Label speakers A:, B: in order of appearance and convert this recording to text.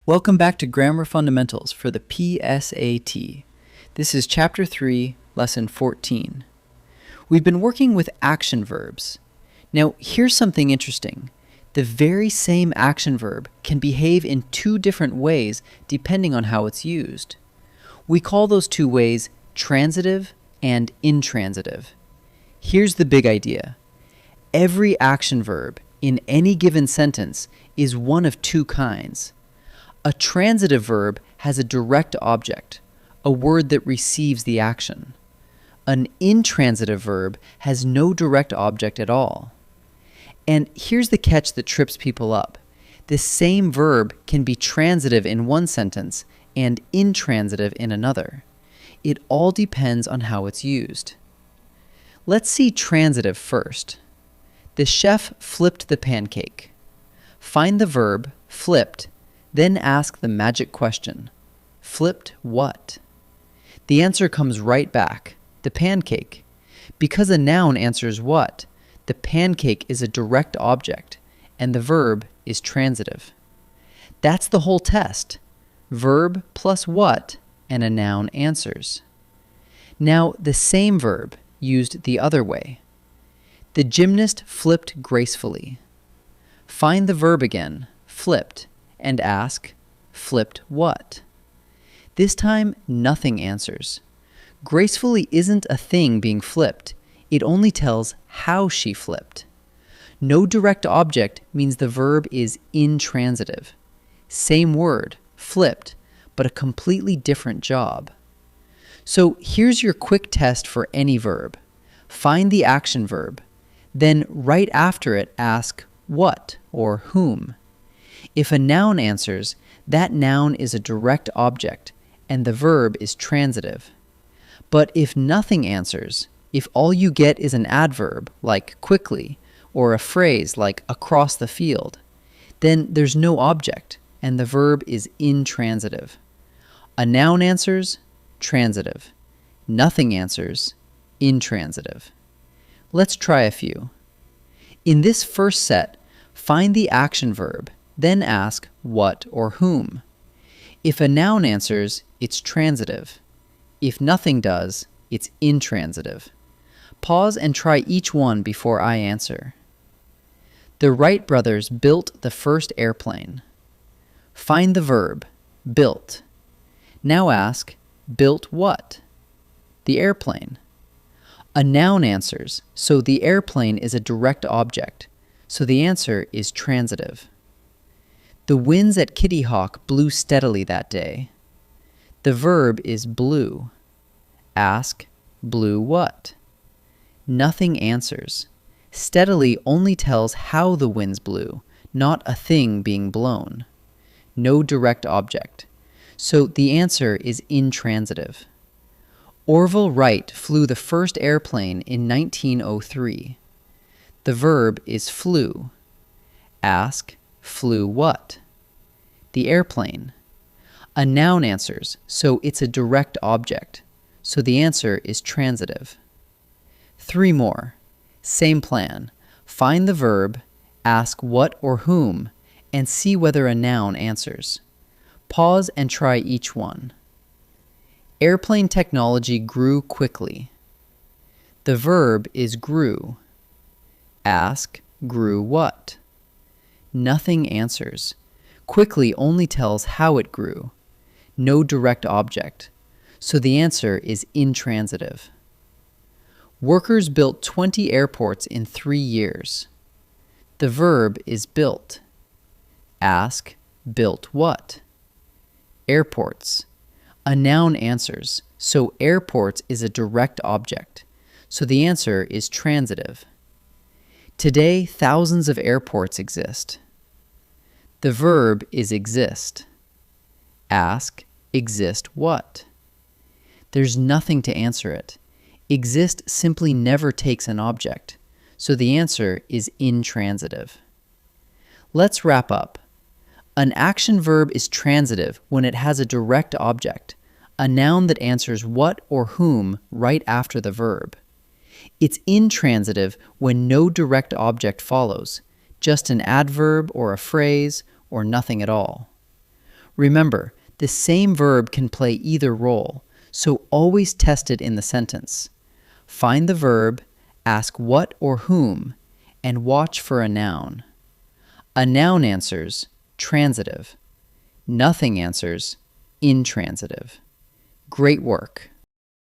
A: Welcome back to Grammar Fundamentals for the PSAT. This is Chapter 3, Lesson 14. We've been working with action verbs. Now, here's something interesting. The very same action verb can behave in two different ways depending on how it's used. We call those two ways transitive and intransitive. Here's the big idea. Every action verb in any given sentence is one of two kinds. A transitive verb has a direct object, a word that receives the action. An intransitive verb has no direct object at all. And here's the catch that trips people up. This same verb can be transitive in one sentence and intransitive in another. It all depends on how it's used. Let's see transitive first. The chef flipped the pancake. Find the verb, flipped, then ask the magic question. Flipped what? The answer comes right back, the pancake. Because a noun answers what, the pancake is a direct object, and the verb is transitive. That's the whole test. Verb plus what, and a noun answers. Now, the same verb used the other way. The gymnast flipped gracefully. Find the verb again, flipped, and ask, flipped what? This time, nothing answers. Gracefully isn't a thing being flipped. It only tells how she flipped. No direct object means the verb is intransitive. Same word, flipped, but a completely different job. So here's your quick test for any verb. Find the action verb. Then right after it, ask what or whom. If a noun answers, that noun is a direct object, and the verb is transitive. But if nothing answers, if all you get is an adverb, like quickly, or a phrase like across the field, then there's no object, and the verb is intransitive. A noun answers, transitive. Nothing answers, intransitive. Let's try a few. In this first set, find the action verb, then ask what or whom. If a noun answers, it's transitive. If nothing does, it's intransitive. Pause and try each one before I answer. The Wright brothers built the first airplane. Find the verb, built. Now ask, built what? The airplane. A noun answers, so the airplane is a direct object, so the answer is transitive. The winds at Kitty Hawk blew steadily that day. The verb is blew. Ask, blew what? Nothing answers. Steadily only tells how the winds blew, not a thing being blown. No direct object. So the answer is intransitive. Orville Wright flew the first airplane in 1903. The verb is flew. Ask, flew what? The airplane. A noun answers, so it's a direct object, so the answer is transitive. 3 more. Same plan. Find the verb, ask what or whom, and see whether a noun answers. Pause and try each one. Airplane technology grew quickly. The verb is grew. Ask, grew what? Nothing answers. Quickly only tells how it grew. No direct object. So the answer is intransitive. Workers built 20 airports in 3 years. The verb is built. Ask, built what? Airports. A noun answers, so airports is a direct object. So the answer is transitive. Today, thousands of airports exist. The verb is exist. Ask, exist what? There's nothing to answer it. Exist simply never takes an object, so the answer is intransitive. Let's wrap up. An action verb is transitive when it has a direct object, a noun that answers what or whom right after the verb. It's intransitive when no direct object follows, just an adverb or a phrase or nothing at all. Remember, the same verb can play either role, so always test it in the sentence. Find the verb, ask what or whom, and watch for a noun. A noun answers transitive. Nothing answers intransitive. Great work!